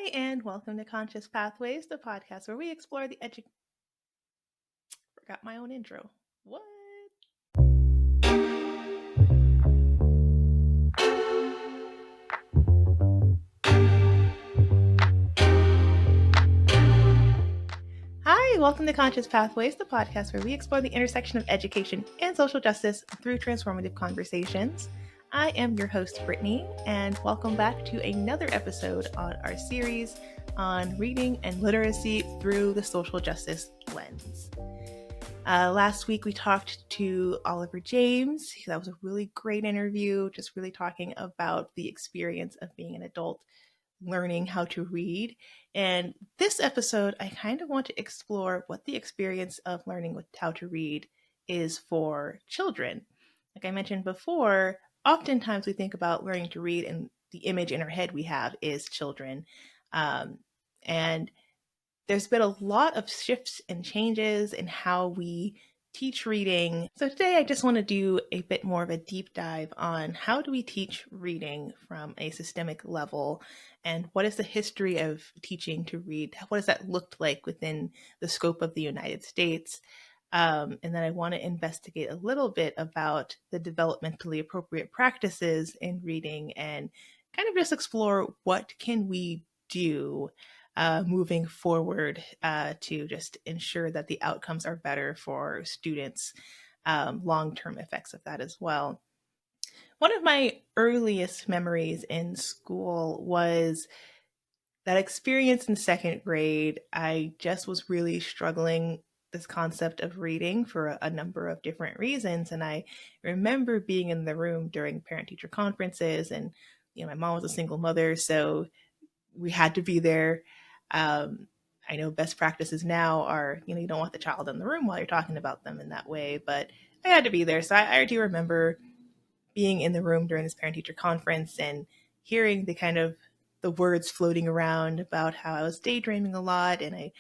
Hi, and welcome to Conscious Pathways, the podcast where we explore the Forgot my own intro. What? Hi, welcome to Conscious Pathways, the podcast where we explore the intersection of education and social justice through transformative conversations. I am your host, Brittany, and welcome back to another episode on our series on reading and literacy through the social justice lens. Last week, we talked to Oliver James. That was a really great interview, just really talking about the experience of being an adult learning how to read. And this episode, I kind of want to explore what the experience of learning how to read is for children. Like I mentioned before, oftentimes we think about learning to read, and the image in our head we have is children. And there's been a lot of shifts and changes in how we teach reading. So today I just want to do a bit more of a deep dive on how do we teach reading from a systemic level, and what is the history of teaching to read? What does that look like within the scope of the United States? And then I want to investigate a little bit about the developmentally appropriate practices in reading, and kind of just explore what can we do moving forward to just ensure that the outcomes are better for students, long-term effects of that as well. One of my earliest memories in school was that experience in second grade. I just was really struggling this concept of reading for a number of different reasons. And I remember being in the room during parent teacher conferences, and my mom was a single mother, so we had to be there. I know best practices now are, you don't want the child in the room while you're talking about them in that way, but I had to be there. So I do remember being in the room during this parent teacher conference and hearing the words floating around about how I was daydreaming a lot, and I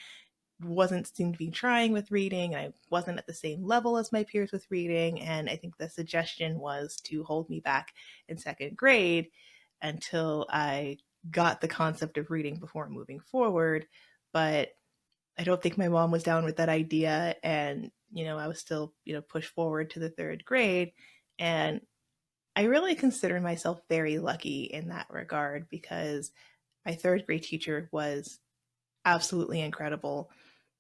wasn't seemed to be trying with reading. I wasn't at the same level as my peers with reading. And I think the suggestion was to hold me back in second grade until I got the concept of reading before moving forward. But I don't think my mom was down with that idea. And, I was still, pushed forward to the third grade. And I really consider myself very lucky in that regard, because my third grade teacher was absolutely incredible.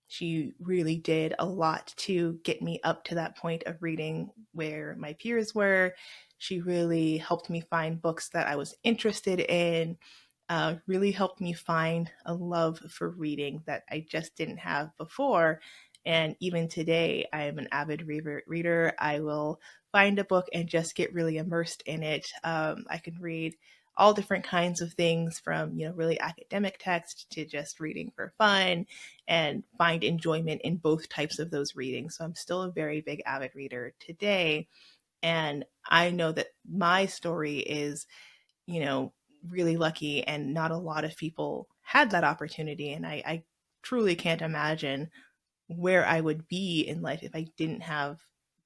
She really did a lot to get me up to that point of reading where my peers were. She really helped me find books that I was interested in, really helped me find a love for reading that I just didn't have before. And even today, I am an avid reader. I will find a book and just get really immersed in it. I can read all different kinds of things, from really academic text to just reading for fun, and find enjoyment in both types of those readings. So I'm still a very big avid reader today. And I know that my story is, you know, really lucky, and not a lot of people had that opportunity. And I truly can't imagine where I would be in life if I didn't have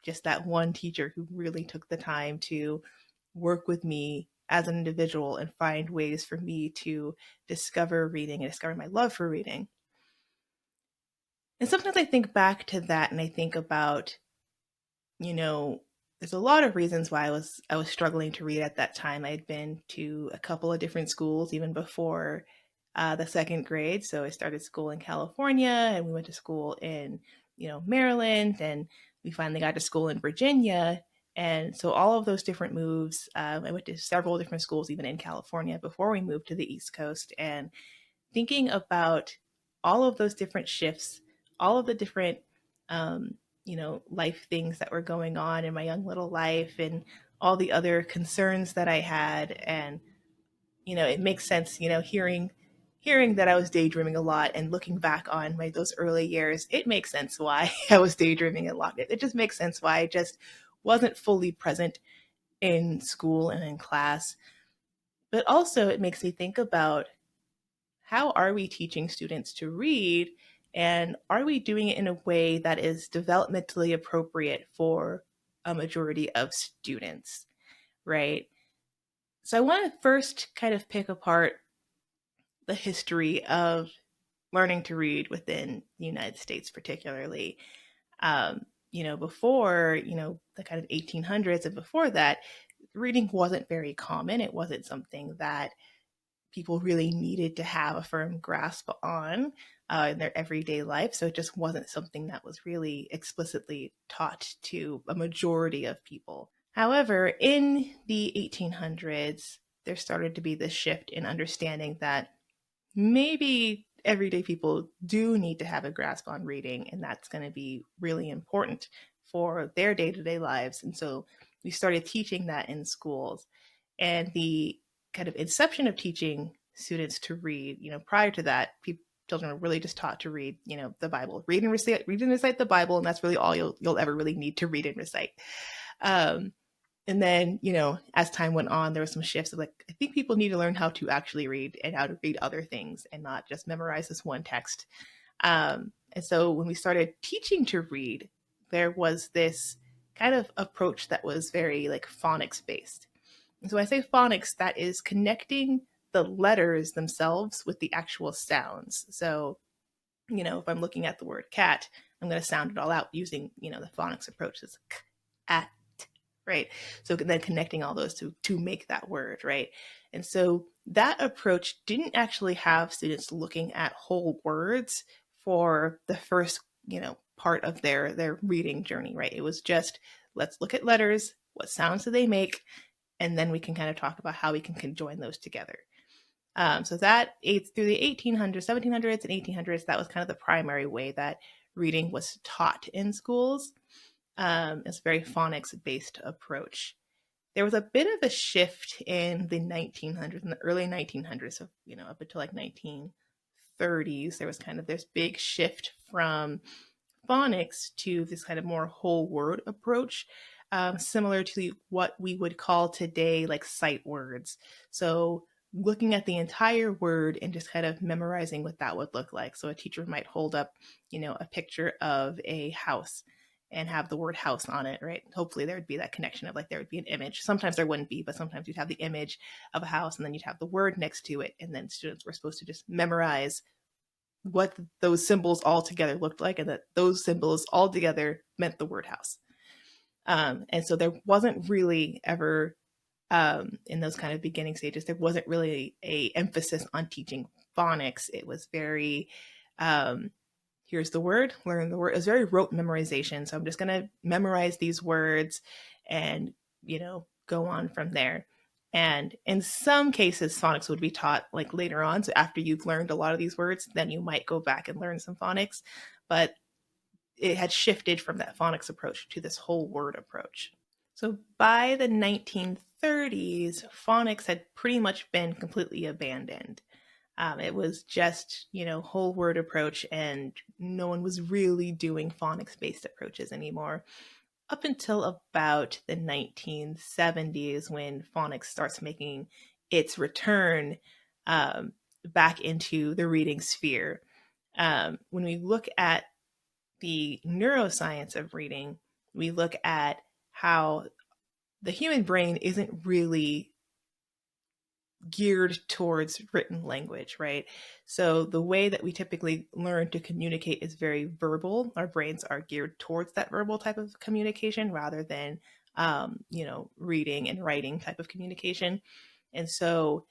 just that one teacher who really took the time to work with me as an individual and find ways for me to discover reading and discover my love for reading. And sometimes I think back to that and I think about, you know, there's a lot of reasons why I was struggling to read at that time. I had been to a couple of different schools even before the second grade. So I started school in California, and we went to school in, Maryland, and we finally got to school in Virginia. And so all of those different moves, I went to several different schools even in California before we moved to the East Coast. And thinking about all of those different shifts, all of the different, life things that were going on in my young little life, and all the other concerns that I had. And, it makes sense, hearing that I was daydreaming a lot and looking back on those early years, it makes sense why I was daydreaming a lot. It just makes sense why I just wasn't fully present in school and in class. But also it makes me think about, how are we teaching students to read? And are we doing it in a way that is developmentally appropriate for a majority of students, right? So I want to first kind of pick apart the history of learning to read within the United States, particularly. Before, the kind of 1800s and before that, reading wasn't very common. It wasn't something that people really needed to have a firm grasp on in their everyday life. So it just wasn't something that was really explicitly taught to a majority of people. However, in the 1800s, there started to be this shift in understanding that maybe everyday people do need to have a grasp on reading, and that's going to be really important for their day to day lives. And so we started teaching that in schools. And the kind of inception of teaching students to read, prior to that, children were really just taught to read, the Bible, read and recite the Bible, and that's really all you'll ever really need to read and recite. And then, as time went on, there were some shifts of I think people need to learn how to actually read and how to read other things and not just memorize this one text. And so when we started teaching to read, there was this kind of approach that was very phonics based. And so when I say phonics, that is connecting the letters themselves with the actual sounds. So, if I'm looking at the word cat, I'm going to sound it all out using, the phonics approach. It's k, at, right? So then connecting all those to make that word, right? And so that approach didn't actually have students looking at whole words for the first, part of their reading journey, right? It was just, let's look at letters, what sounds do they make, and then we can kind of talk about how we can conjoin those together. So that through the 1800s, 1700s, and 1800s, that was kind of the primary way that reading was taught in schools. It's a very phonics-based approach. There was a bit of a shift in the 1900s, in the early 1900s, so, up until 1930s, there was kind of this big shift from phonics to this kind of more whole word approach, similar to what we would call today sight words. So looking at the entire word and just kind of memorizing what that would look like. So a teacher might hold up, a picture of a house and have the word house on it, right? Hopefully there would be that connection of there would be an image. Sometimes there wouldn't be, but sometimes you'd have the image of a house and then you'd have the word next to it. And then students were supposed to just memorize what those symbols all together looked like, and that those symbols all together meant the word house. And so there wasn't really ever, in those kind of beginning stages, there wasn't really a emphasis on teaching phonics. It was very, here's the word, learn the word. It was very rote memorization. So I'm just going to memorize these words and, go on from there. And in some cases, phonics would be taught later on. So after you've learned a lot of these words, then you might go back and learn some phonics. But it had shifted from that phonics approach to this whole word approach. So by the 1930s, phonics had pretty much been completely abandoned. It was just, whole word approach, and no one was really doing phonics-based approaches anymore. Up until about the 1970s, when phonics starts making its return back into the reading sphere. When we look at the neuroscience of reading, we look at how the human brain isn't really geared towards written language, right? So the way that we typically learn to communicate is very verbal. Our brains are geared towards that verbal type of communication rather than, reading and writing type of communication. And so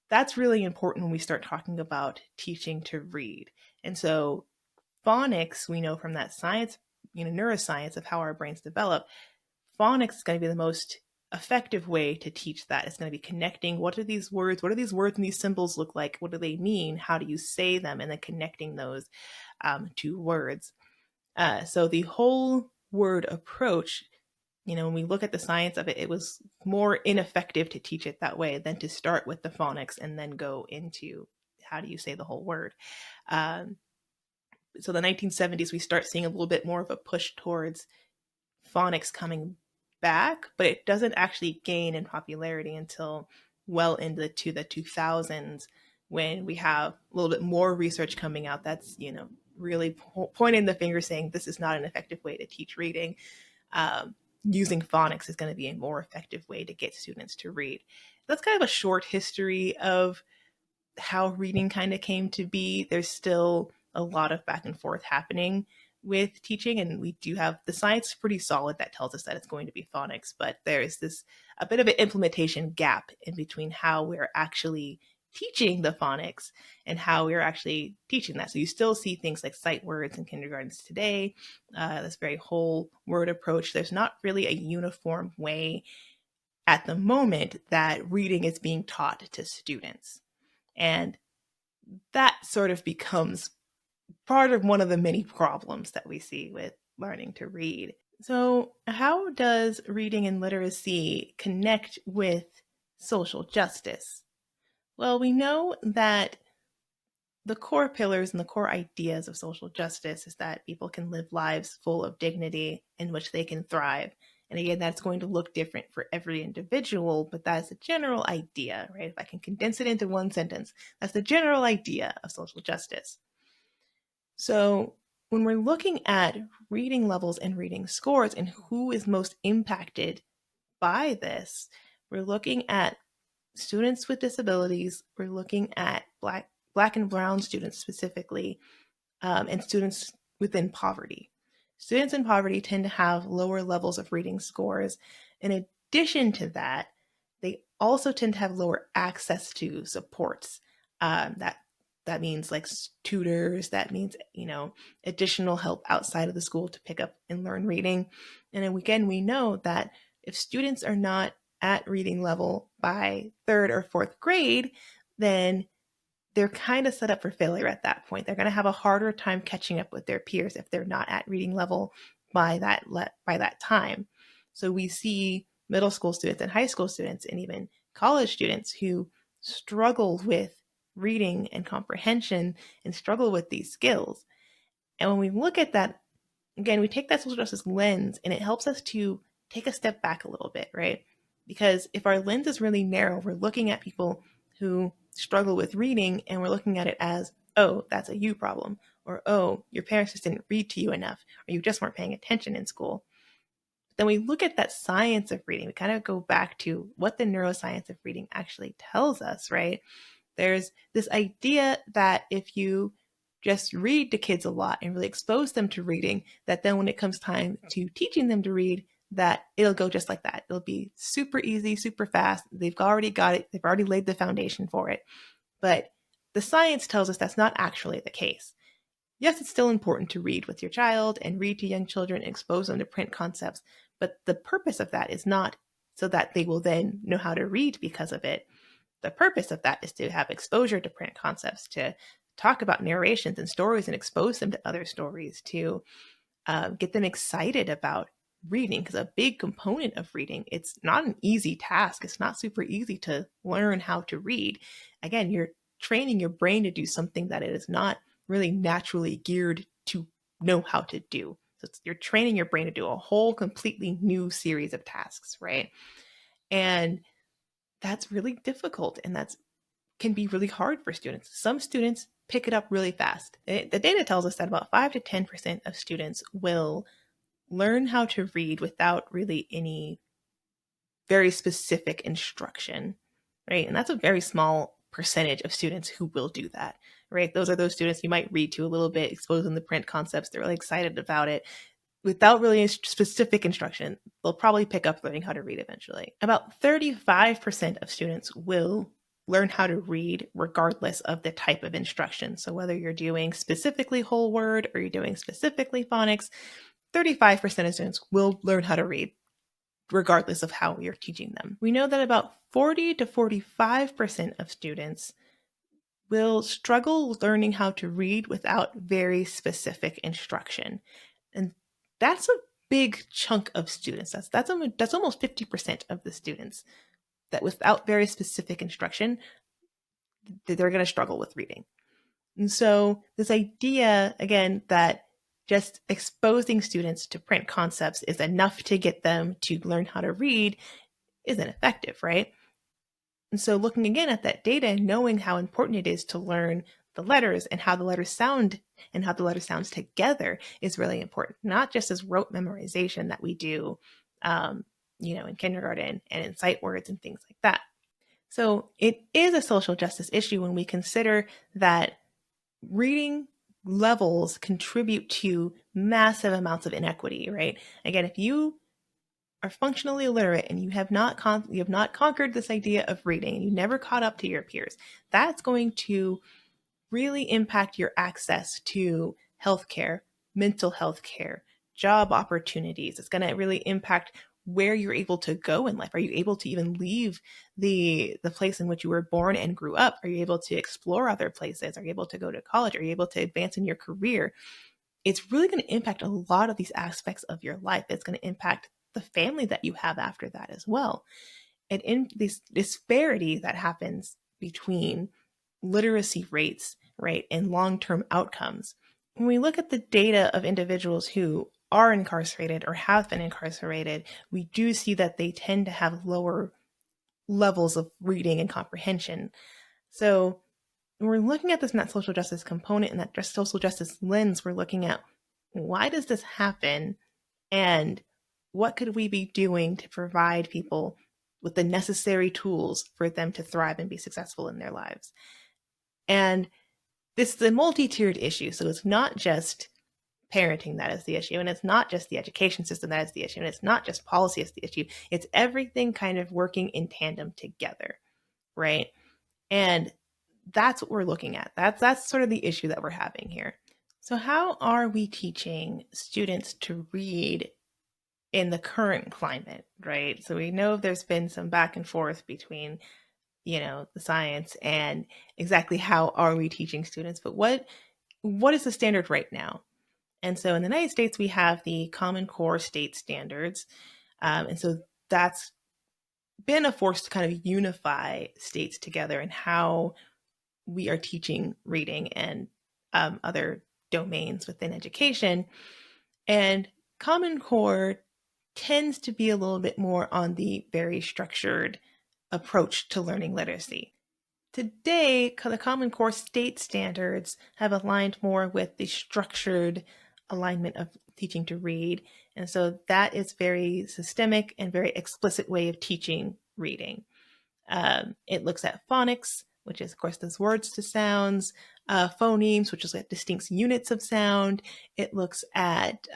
that's really important when we start talking about teaching to read. And so phonics, we know from that science, neuroscience of how our brains develop, phonics is going to be the most effective way to teach that. It's going to be connecting what are these words and these symbols look like, what do they mean, how do you say them, and then connecting those to words. So the whole word approach, when we look at the science of it, it was more ineffective to teach it that way than to start with the phonics and then go into how do you say the whole word. So the 1970s, we start seeing a little bit more of a push towards phonics coming back, but it doesn't actually gain in popularity until well into the 2000s, when we have a little bit more research coming out that's, really pointing the finger saying this is not an effective way to teach reading. Using phonics is going to be a more effective way to get students to read. That's kind of a short history of how reading kind of came to be. There's still a lot of back and forth happening with teaching, and we do have the science pretty solid that tells us that it's going to be phonics, but there's this a bit of an implementation gap in between how we're actually teaching the phonics and how we're actually teaching that. So you still see things like sight words in kindergartens today, this very whole word approach. There's not really a uniform way at the moment that reading is being taught to students. And that sort of becomes part of one of the many problems that we see with learning to read. So, how does reading and literacy connect with social justice? Well, we know that the core pillars and the core ideas of social justice is that people can live lives full of dignity in which they can thrive. And again, that's going to look different for every individual, but that's a general idea, right? If I can condense it into one sentence, that's the general idea of social justice. So when we're looking at reading levels and reading scores and who is most impacted by this, we're looking at students with disabilities, we're looking at Black and Brown students specifically, and students within poverty. Students in poverty tend to have lower levels of reading scores. In addition to that, they also tend to have lower access to supports. That means like tutors. That means additional help outside of the school to pick up and learn reading. And then again, we know that if students are not at reading level by third or fourth grade, then they're kind of set up for failure at that point. They're going to have a harder time catching up with their peers if they're not at reading level by that time. So we see middle school students and high school students and even college students who struggle with reading and comprehension and struggle with these skills. And when we look at that, again, we take that social justice lens and it helps us to take a step back a little bit, right? Because if our lens is really narrow, we're looking at people who struggle with reading and we're looking at it as, oh, that's a you problem, or oh, your parents just didn't read to you enough, or you just weren't paying attention in school. Then we look at that science of reading. We kind of go back to what the neuroscience of reading actually tells us, right? There's this idea that if you just read to kids a lot and really expose them to reading, that then when it comes time to teaching them to read, that it'll go just like that. It'll be super easy, super fast. They've already got it. They've already laid the foundation for it. But the science tells us that's not actually the case. Yes, it's still important to read with your child and read to young children and expose them to print concepts. But the purpose of that is not so that they will then know how to read because of it. The purpose of that is to have exposure to print concepts, to talk about narrations and stories and expose them to other stories, to get them excited about reading, because a big component of reading, it's not an easy task. It's not super easy to learn how to read. Again, you're training your brain to do something that it is not really naturally geared to know how to do. So you're training your brain to do a whole completely new series of tasks, right? And that's really difficult, and that's can be really hard for students. Some students pick it up really fast. The data tells us that about 5 to 10% of students will learn how to read without really any very specific instruction, right? And that's a very small percentage of students who will do that, right? Those are those students you might read to a little bit, expose them to print concepts. They're really excited about it. Without really specific instruction, they'll probably pick up learning how to read eventually. About 35% of students will learn how to read regardless of the type of instruction. So whether you're doing specifically whole word or you're doing specifically phonics, 35% of students will learn how to read regardless of how you're teaching them. We know that about 40 to 45% of students will struggle learning how to read without very specific instruction. And that's a big chunk of students. That's almost 50% of the students that without very specific instruction, they're going to struggle with reading. And so this idea, again, that just exposing students to print concepts is enough to get them to learn how to read isn't effective, right? And so looking again at that data and knowing how important it is to learn the letters and how the letters sound and how the letter sounds together is really important, not just as rote memorization that we do, in kindergarten and in sight words and things like that. So it is a social justice issue when we consider that reading levels contribute to massive amounts of inequity, right? Again, if you are functionally illiterate and you have not conquered this idea of reading, and you never caught up to your peers, that's going to really impact your access to healthcare, mental health care, job opportunities. It's going to really impact where you're able to go in life. Are you able to even leave the place in which you were born and grew up? Are you able to explore other places? Are you able to go to college? Are you able to advance in your career? It's really going to impact a lot of these aspects of your life. It's going to impact the family that you have after that as well. And in this disparity that happens between literacy rates, right, and long-term outcomes, when we look at the data of individuals who are incarcerated or have been incarcerated, we do see that they tend to have lower levels of reading and comprehension. So when we're looking at this net social justice component and that just social justice lens, we're looking at why does this happen and what could we be doing to provide people with the necessary tools for them to thrive and be successful in their lives. And this is a multi-tiered issue. So it's not just parenting that is the issue, and it's not just the education system that is the issue, and it's not just policy is the issue. It's everything kind of working in tandem together, right? And that's what we're looking at. That's sort of the issue that we're having here. So how are we teaching students to read in the current climate, right? So we know there's been some back and forth between, the science and exactly how are we teaching students, but what is the standard right now? And so in the United States, we have the Common Core state standards. And so that's been a force to kind of unify states together in how we are teaching reading and other domains within education. And Common Core tends to be a little bit more on the very structured approach to learning literacy. Today, the Common Core state standards have aligned more with the structured alignment of teaching to read. And so that is very systemic and very explicit way of teaching reading. It looks at phonics, which is, of course, those words to sounds, phonemes, which is like distinct units of sound. It looks at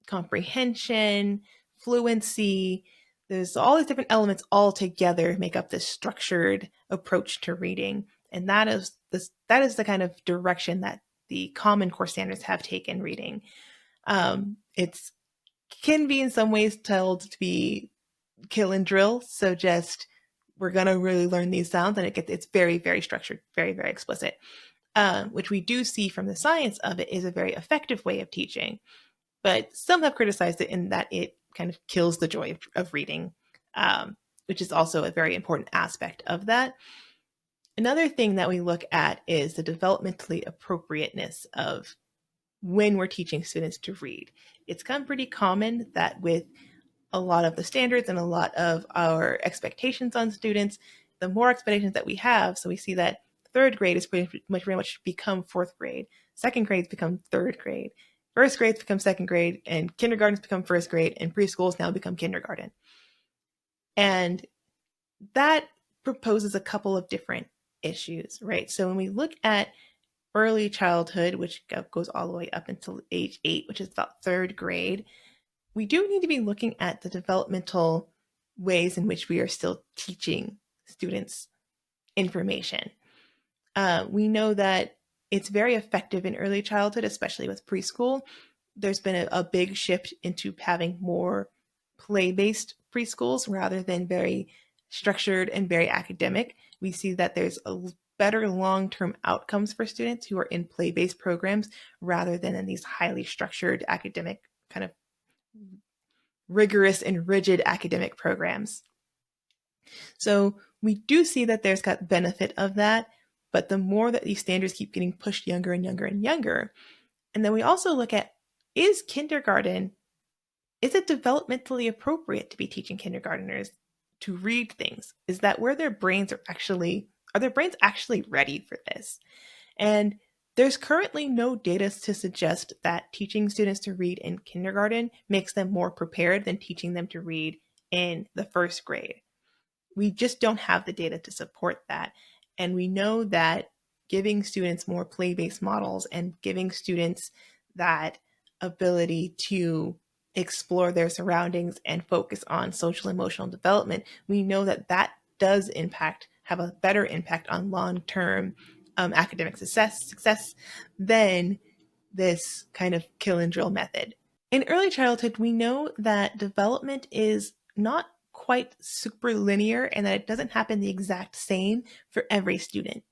comprehension, fluency. There's all these different elements all together make up this structured approach to reading. And that is the kind of direction that the Common Core standards have taken reading. It's can be in some ways told to be kill and drill. So just we're gonna really learn these sounds, and it's very, very structured, very, very explicit. Which we do see from the science of it is a very effective way of teaching. But some have criticized it in that it kind of kills the joy of reading, which is also a very important aspect of that. Another thing that we look at is the developmentally appropriateness of when we're teaching students to read. It's become pretty common that with a lot of the standards and a lot of our expectations on students, the more expectations that we have, so we see that third grade is pretty much become fourth grade. Second grades become third grade. First grades become second grade, and kindergartens become first grade, and preschools now become kindergarten. And that proposes a couple of different issues, right? So when we look at early childhood, which goes all the way up until age 8, which is about third grade, we do need to be looking at the developmental ways in which we are still teaching students information. We know that it's very effective in early childhood, especially with preschool. There's been a big shift into having more play-based preschools rather than very structured and very academic. We see that there's a better long-term outcomes for students who are in play-based programs rather than in these highly structured academic kind of rigorous and rigid academic programs. So we do see that there's got benefit of that, but the more that these standards keep getting pushed younger and younger and younger, and then we also look at, is kindergarten, is it developmentally appropriate to be teaching kindergarteners to read things? Is that where their brains are their brains actually ready for this? And there's currently no data to suggest that teaching students to read in kindergarten makes them more prepared than teaching them to read in the first grade. we just don't have the data to support that. And we know that giving students more play-based models and giving students that ability to explore their surroundings and focus on social emotional development, we know that that does have a better impact on long-term academic success than this kind of kill and drill method. In early childhood, we know that development is not quite super linear and that it doesn't happen the exact same for every student,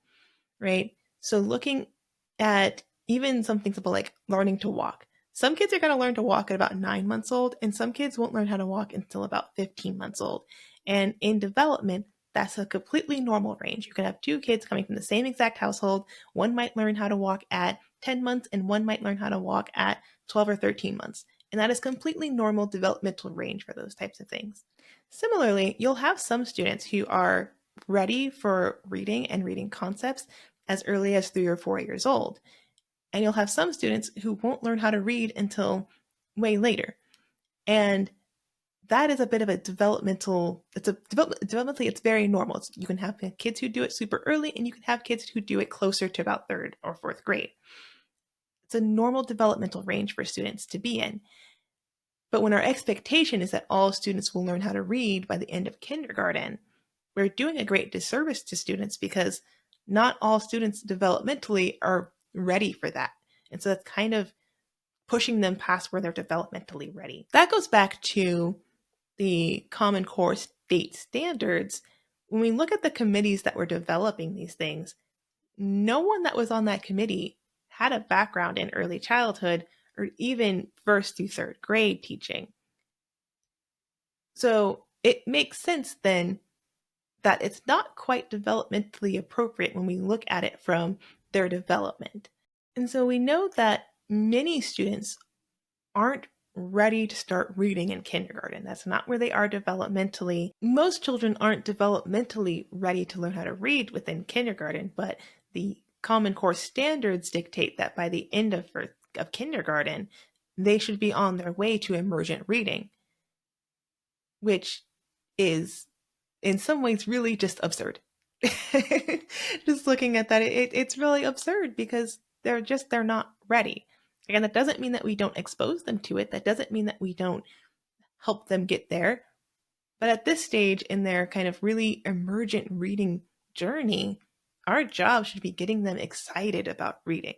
right? So looking at even something simple like learning to walk. Some kids are going to learn to walk at about 9 months old, and some kids won't learn how to walk until about 15 months old. And in development, that's a completely normal range. You can have two kids coming from the same exact household. One might learn how to walk at 10 months, and one might learn how to walk at 12 or 13 months. And that is completely normal developmental range for those types of things. Similarly, you'll have some students who are ready for reading and reading concepts as early as 3 or 4 years old. And you'll have some students who won't learn how to read until way later. And that is a bit of a developmentally, it's very normal. You can have kids who do it super early, and you can have kids who do it closer to about third or fourth grade. It's a normal developmental range for students to be in. But when our expectation is that all students will learn how to read by the end of kindergarten, we're doing a great disservice to students because not all students developmentally are ready for that. And so that's kind of pushing them past where they're developmentally ready. That goes back to the Common Core state standards. When we look at the committees that were developing these things, no one that was on that committee had a background in early childhood or even first through third grade teaching. So it makes sense then that it's not quite developmentally appropriate when we look at it from their development. And so we know that many students aren't ready to start reading in kindergarten. That's not where they are developmentally. Most children aren't developmentally ready to learn how to read within kindergarten, but the Common Core standards dictate that by the end of kindergarten, they should be on their way to emergent reading, which is in some ways really just absurd. Just looking at that, it's really absurd because they're not ready. Again, that doesn't mean that we don't expose them to it. That doesn't mean that we don't help them get there. But at this stage in their kind of really emergent reading journey, our job should be getting them excited about reading,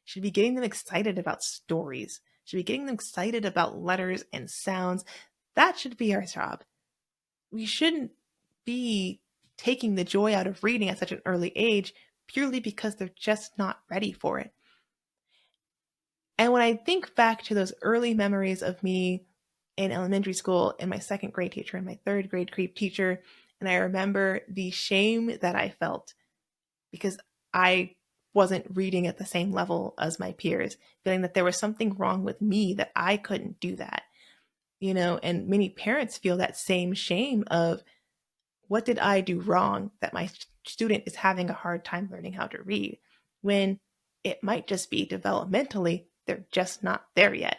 should be getting them excited about stories, should be getting them excited about letters and sounds. That should be our job. We shouldn't be taking the joy out of reading at such an early age purely because they're just not ready for it. And when I think back to those early memories of me in elementary school and my second grade teacher and my third grade teacher, and I remember the shame that I felt because I wasn't reading at the same level as my peers, feeling that there was something wrong with me that I couldn't do that, and many parents feel that same shame of, what did I do wrong that my student is having a hard time learning how to read, when it might just be developmentally, they're just not there yet.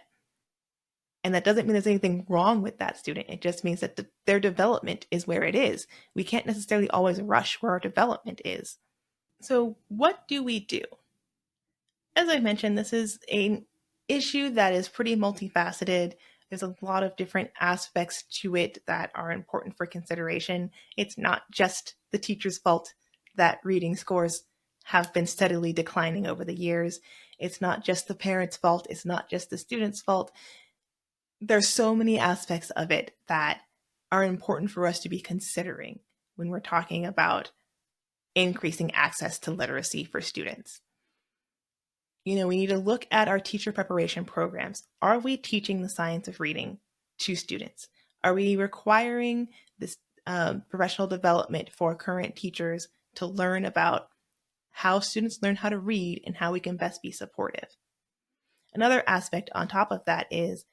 And that doesn't mean there's anything wrong with that student. It just means that their development is where it is. We can't necessarily always rush where our development is. So what do we do? As I mentioned, this is an issue that is pretty multifaceted. There's a lot of different aspects to it that are important for consideration. It's not just the teacher's fault that reading scores have been steadily declining over the years. It's not just the parents' fault. It's not just the student's fault. There's so many aspects of it that are important for us to be considering when we're talking about increasing access to literacy for students. We need to look at our teacher preparation programs. Are we teaching the science of reading to students? Are we requiring this professional development for current teachers to learn about how students learn how to read and how we can best be supportive? Another aspect on top of that is,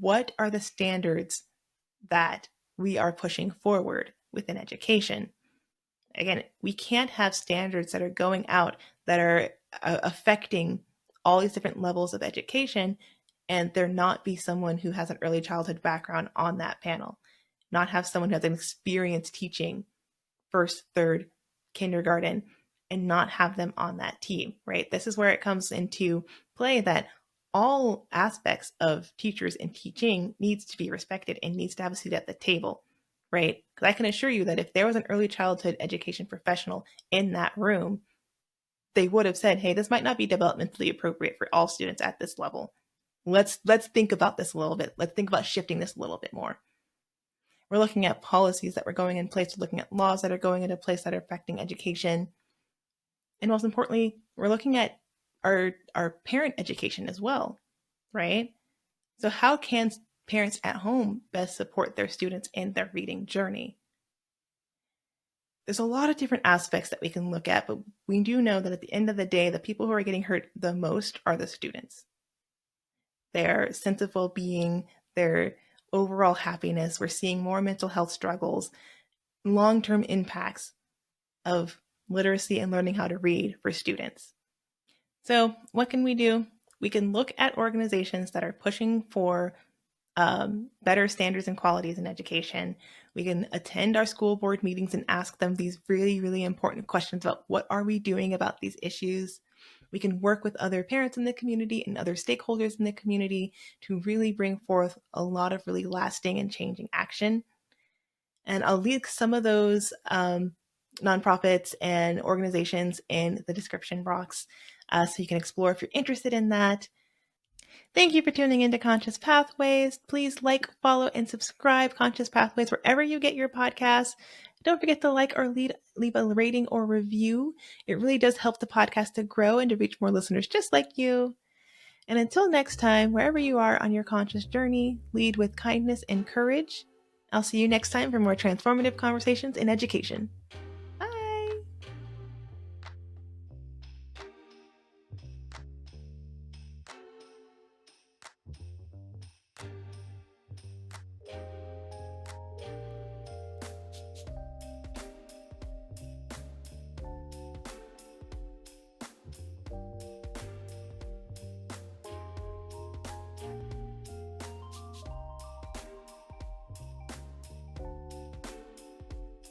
what are the standards that we are pushing forward within education? Again, we can't have standards that are going out that are affecting all these different levels of education and there not be someone who has an early childhood background on that panel. not have someone who has an experience teaching first, third, kindergarten, and not have them on that team, right? This is where it comes into play that all aspects of teachers and teaching needs to be respected and needs to have a seat at the table, right? Because I can assure you that if there was an early childhood education professional in that room, they would have said, hey, this might not be developmentally appropriate for all students at this level. Let's think about this a little bit. Let's think about shifting this a little bit more. We're looking at policies that were going in place, we're looking at laws that are going into place that are affecting education. And most importantly, we're looking at our parent education as well, right? So how can parents at home best support their students in their reading journey? There's a lot of different aspects that we can look at, but we do know that at the end of the day, the people who are getting hurt the most are the students. Their sense of well-being, their overall happiness. We're seeing more mental health struggles, long-term impacts of literacy and learning how to read for students. So what can we do? We can look at organizations that are pushing for better standards and qualities in education. We can attend our school board meetings and ask them these really, really important questions about what are we doing about these issues. We can work with other parents in the community and other stakeholders in the community to really bring forth a lot of really lasting and changing action. And I'll link some of those nonprofits and organizations in the description box so you can explore if you're interested in that. Thank you for tuning into Conscious Pathways. Please like, follow, and subscribe Conscious Pathways wherever you get your podcasts. Don't forget to like or leave a rating or review. It really does help the podcast to grow and to reach more listeners just like you. And until next time, wherever you are on your conscious journey, lead with kindness and courage. I'll see you next time for more transformative conversations in education.